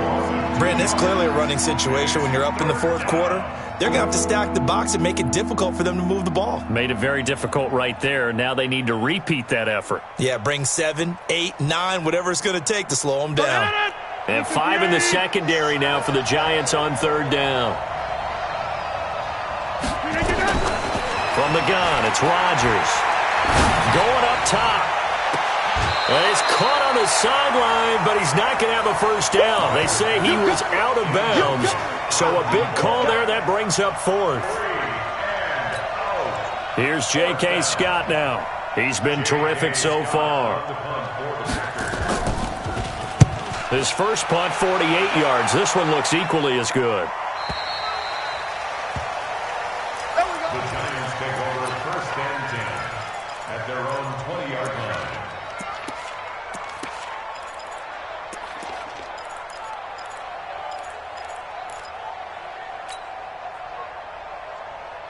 Brandon, it's clearly a running situation when you're up in the 4th quarter. They're going to have to stack the box and make it difficult for them to move the ball. Made it very difficult right there. Now they need to repeat that effort. Yeah, bring 7, 8, 9, whatever it's going to take to slow them down. And 5 in the secondary now for the Giants on 3rd down. From the gun, it's Rodgers. Going up top. And he's caught on the sideline, but he's not going to have a first down. They say he was out of bounds. So a big call there. That brings up 4th. Here's J.K. Scott now. He's been terrific so far. His first punt, 48 yards. This one looks equally as good. The Giants take over 1st and 10 at their own 20-yard line.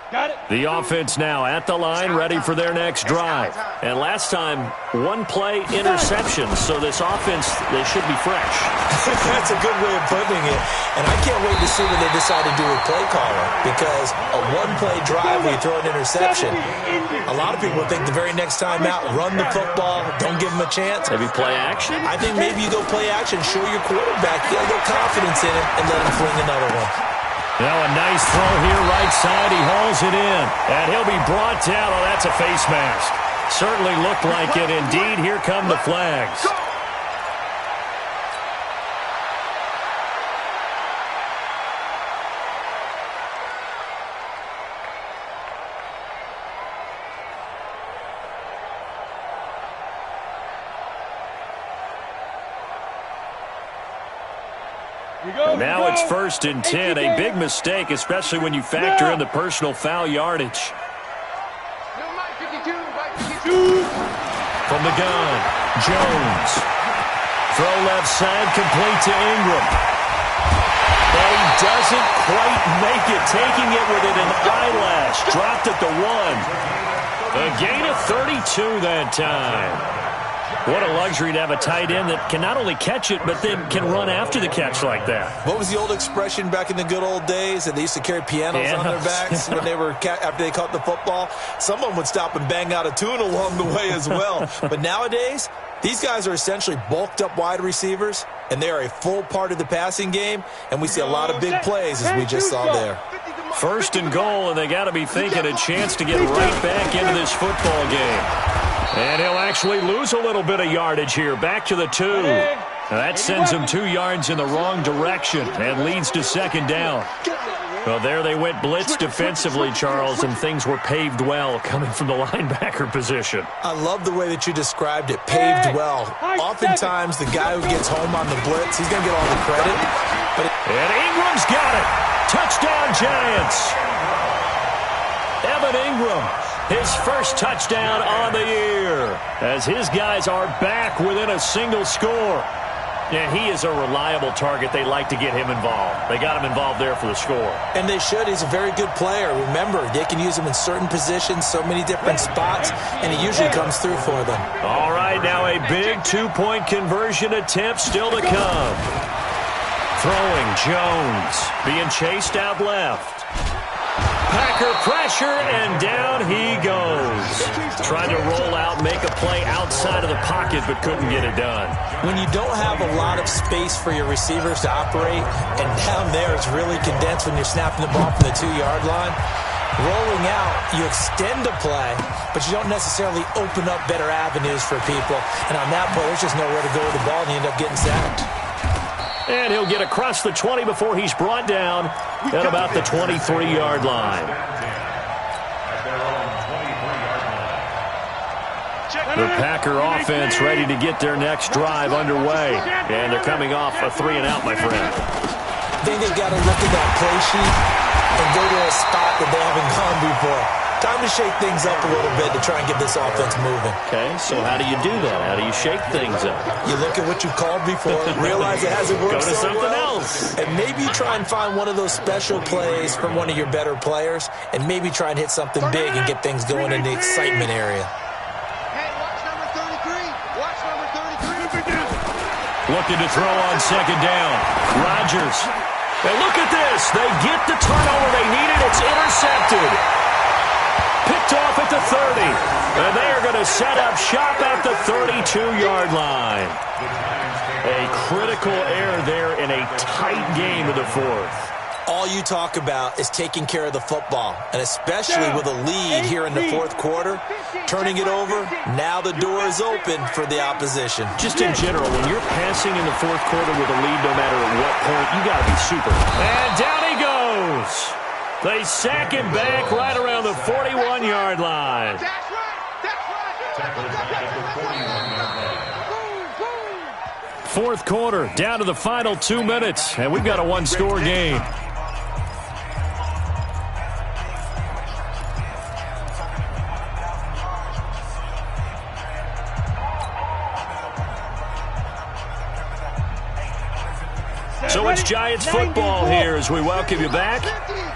Got it. The offense now at the line, ready for their next drive. And last time, 1-play interception. So this offense, they should be fresh. That's a good way of putting it. And I can't wait to see what they decide to do with play calling. Because as a one-play drive where you throw an interception. A lot of people would think the very next time out, run the football, don't give him a chance. Maybe play action? I think maybe you go play action, show your quarterback, get a little confidence in him, and let him fling another one. Now a nice throw here, right side. He hauls it in. And he'll be brought down. Oh, that's a face mask. Certainly looked like it. Indeed, here come the flags. Now it's 1st and 10. A big mistake, especially when you factor in the personal foul yardage. From the gun, Jones. Throw left side, complete to Ingram. But he doesn't quite make it, taking it within an eyelash. Dropped at the 1. A gain of 32 that time. What a luxury to have a tight end that can not only catch it, but then can run after the catch like that. What was the old expression back in the good old days that they used to carry pianos on their backs when they were after they caught the football? Someone would stop and bang out a tune along the way as well. But nowadays, these guys are essentially bulked up wide receivers, and they are a full part of the passing game, and we see a lot of big plays as we just saw there. 1st and goal, and they got to be thinking a chance to get right back into this football game. And he'll actually lose a little bit of yardage here. Back to the 2. Now that sends him 2 yards in the wrong direction and leads to 2nd down. Well, there they went blitz defensively, Charles, and things were paved well coming from the linebacker position. I love the way that you described it, paved well. Oftentimes, the guy who gets home on the blitz, he's going to get all the credit. And Ingram's got it. Touchdown, Giants. Evan Ingram. His first touchdown on the year as his guys are back within a single score. And he is a reliable target. They like to get him involved. They got him involved there for the score. And they should. He's a very good player. Remember, they can use him in certain positions, so many different spots, and he usually comes through for them. All right, now a big 2-point conversion attempt still to come. Throwing Jones, being chased out left. Packer pressure, and down he goes. Trying to roll out, make a play outside of the pocket, but couldn't get it done. When you don't have a lot of space for your receivers to operate, and down there it's really condensed when you're snapping the ball from the 2-yard line, rolling out, you extend the play, but you don't necessarily open up better avenues for people. And on that play, there's just nowhere to go with the ball, and you end up getting sacked. And he'll get across the 20 before he's brought down at about the 23-yard line. The Packer offense ready to get their next drive underway. And they're coming off a 3-and-out, my friend. I think they've got to look at that play sheet and go to a spot that they haven't gone before. Time to shake things up a little bit to try and get this offense moving. Okay, so how do you do that? How do you shake things up? You look at what you called before, realize it hasn't worked so so something well, else. and maybe try and find one of those special plays from one of your better players, and maybe try and hit something big and get things going in the excitement area. Hey, watch number 33. Watch number 33. Looking to throw on 2nd down. Rodgers. And look at this. They get the turnover they needed. It's intercepted. Picked off at the 30. And they are going to set up shop at the 32-yard line. A critical error there in a tight game of the 4th. All you talk about is taking care of the football, and especially with a lead here in the 4th quarter, turning it over, now the door is open for the opposition. Just in general, when you're passing in the 4th quarter with a lead, no matter at what point, you got to be super. And down he goes. They sack him back right around the 41-yard line. That's right. 4th quarter, down to the final 2 minutes, and we've got a 1-score game. So it's Giants football here as we welcome you back.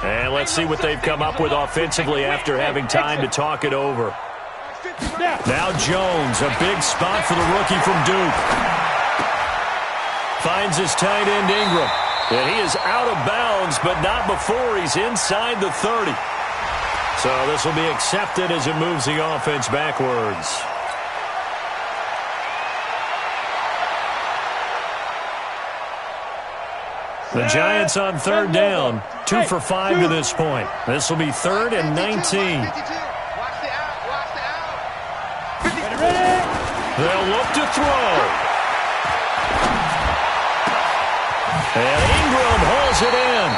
And let's see what they've come up with offensively after having time to talk it over. Now Jones, a big spot for the rookie from Duke. Finds his tight end Ingram. And he is out of bounds, but not before he's inside the 30. So this will be accepted as it moves the offense backwards. The Giants on third down, 2 for 5 to this point. This will be 3rd and 19. They'll look to throw. And Ingram hauls it in.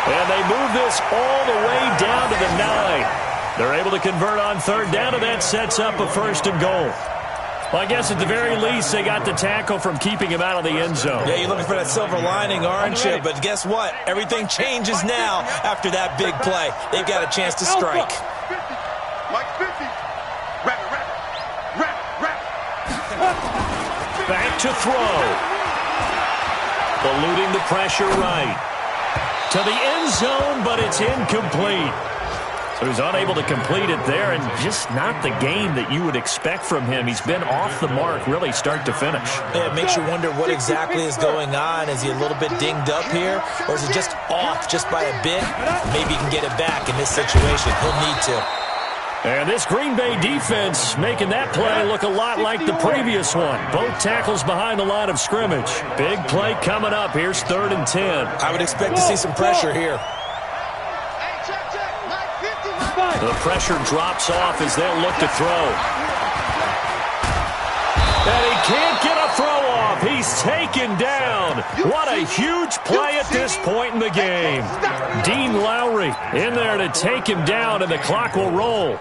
And they move this all the way down to the 9. They're able to convert on third down, and that sets up a 1st and goal. Well, I guess at the very least, they got the tackle from keeping him out of the end zone. Yeah, you're looking for that silver lining, aren't you? But guess what? Everything changes now after that big play. They've got a chance to strike. 50. Mike 50. Wrap. Back to throw. Eluding the pressure right. To the end zone, but it's incomplete. So he's unable to complete it there, and just not the game that you would expect from him. He's been off the mark, really, start to finish. Yeah, it makes you wonder what exactly is going on. Is he a little bit dinged up here, or is it just off just by a bit? Maybe he can get it back in this situation. He'll need to. And this Green Bay defense making that play look a lot like the previous one. Both tackles behind the line of scrimmage. Big play coming up. Here's 3rd and 10. I would expect to see some pressure here. The pressure drops off as they'll look to throw. And he can't get a throw off. He's taken down. What a huge play at this point in the game. Dean Lowry in there to take him down, and the clock will roll.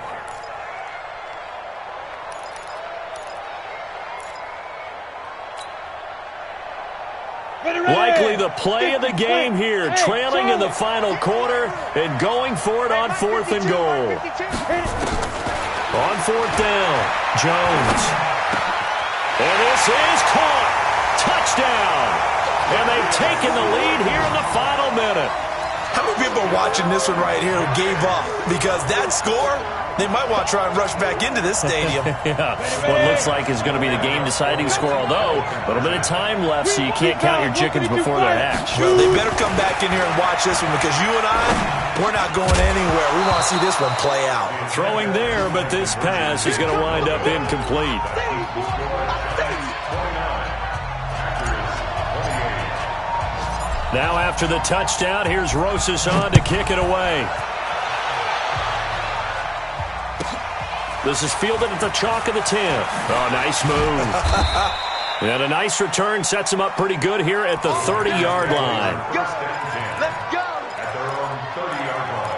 Likely the play of the game here, trailing in the final quarter and going for it on 4th and goal. On 4th down, Jones. And this is caught. Touchdown. And they've taken the lead here in the final minute. How many people are watching this one right here who gave up? Because that score, they might want to try and rush back into this stadium. Yeah, what looks like is going to be the game-deciding score, although a little bit of time left, so you can't count your chickens before they're hatched. Well, they better come back in here and watch this one, because you and I, we're not going anywhere. We want to see this one play out. Throwing there, but this pass is going to wind up incomplete. Now after the touchdown, here's Rosas on to kick it away. This is fielded at the chalk of the 10. Oh, nice move. And a nice return sets him up pretty good here at the 30-yard line. Let's go. At their own 30-yard line.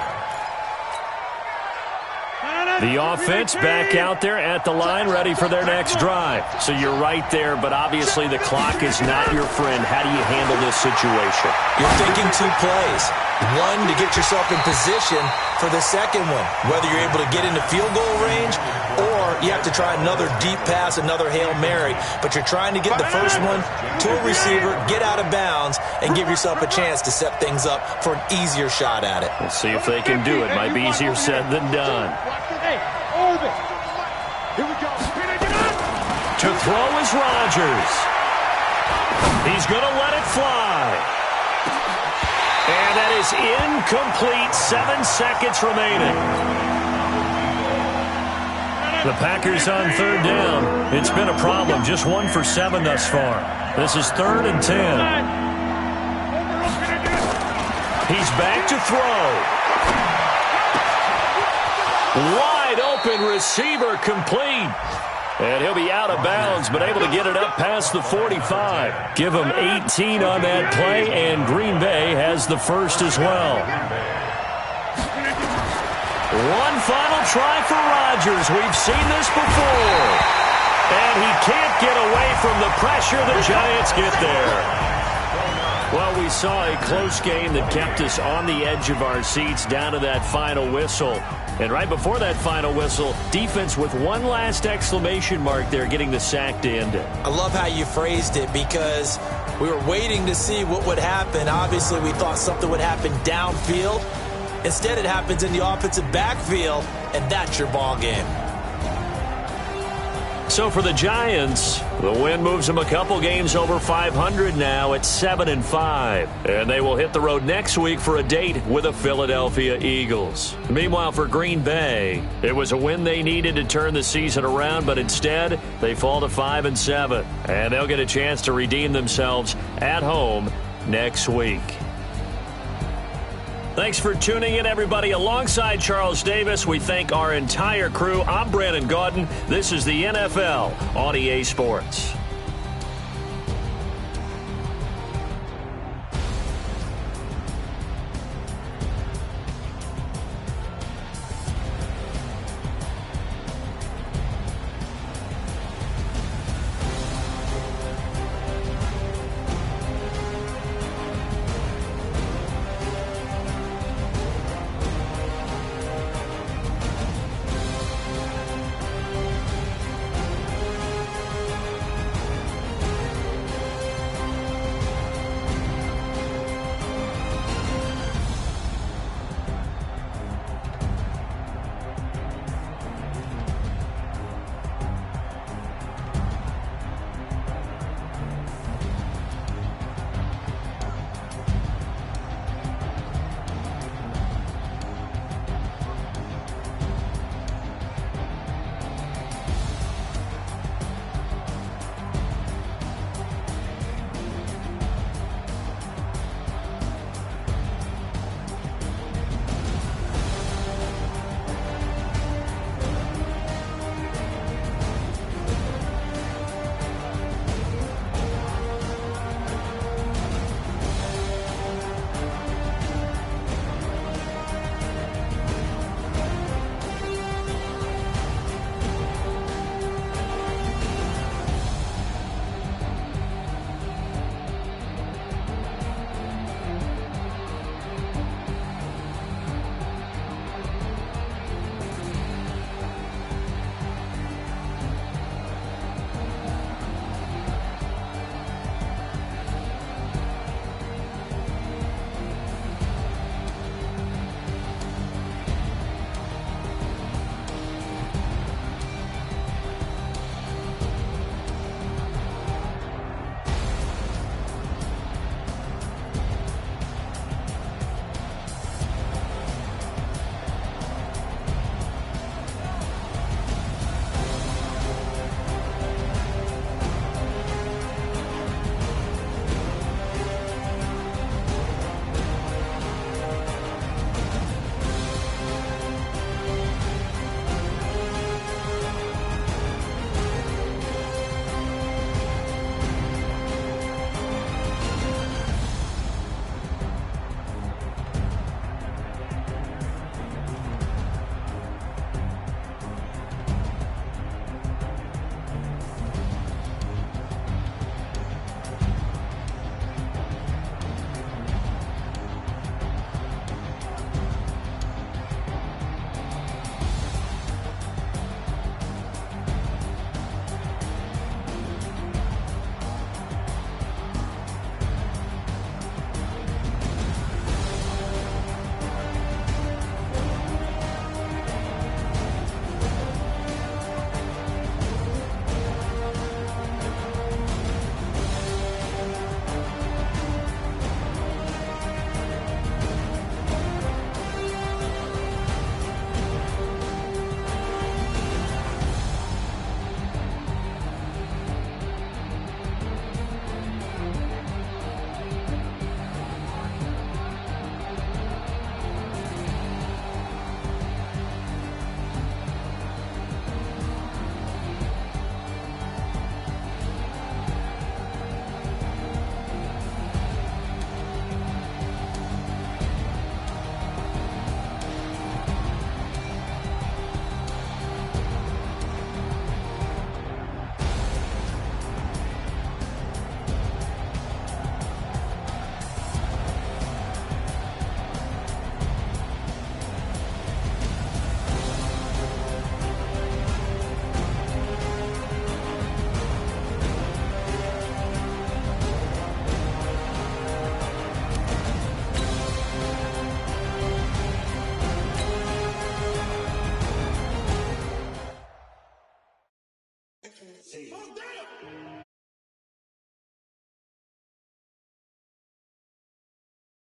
The offense back out there at the line, ready for their next drive. So you're right there, but obviously the clock is not your friend. How do you handle this situation? You're thinking 2 plays. One, to get yourself in position for the second one, whether you're able to get into field goal range or you have to try another deep pass, another Hail Mary. But you're trying to get the first one to a receiver, get out of bounds, and give yourself a chance to set things up for an easier shot at it. We'll see if they can do it. Might be easier said than done. To throw is Rodgers. He's going to let it fly. And that is incomplete. 7 seconds remaining. The Packers on third down. It's been a problem. Just 1 for 7 thus far. This is 3rd and 10. He's back to throw. Wide open receiver complete. And he'll be out of bounds, but able to get it up past the 45. Give him 18 on that play, and Green Bay has the first as well. One final try for Rodgers. We've seen this before. And he can't get away from the pressure. The Giants get there. Well, we saw a close game that kept us on the edge of our seats down to that final whistle. And right before that final whistle, defense with one last exclamation mark there, getting the sack to end it. I love how you phrased it, because we were waiting to see what would happen. Obviously, we thought something would happen downfield. Instead, it happens in the offensive backfield, and that's your ball game. So for the Giants, the win moves them a couple games over 500 now at 7-5. And they will hit the road next week for a date with the Philadelphia Eagles. Meanwhile, for Green Bay, it was a win they needed to turn the season around, but instead they fall to 5-7. And they'll get a chance to redeem themselves at home next week. Thanks for tuning in, everybody. Alongside Charles Davis, we thank our entire crew. I'm Brandon Gaudin. This is the NFL on EA Sports.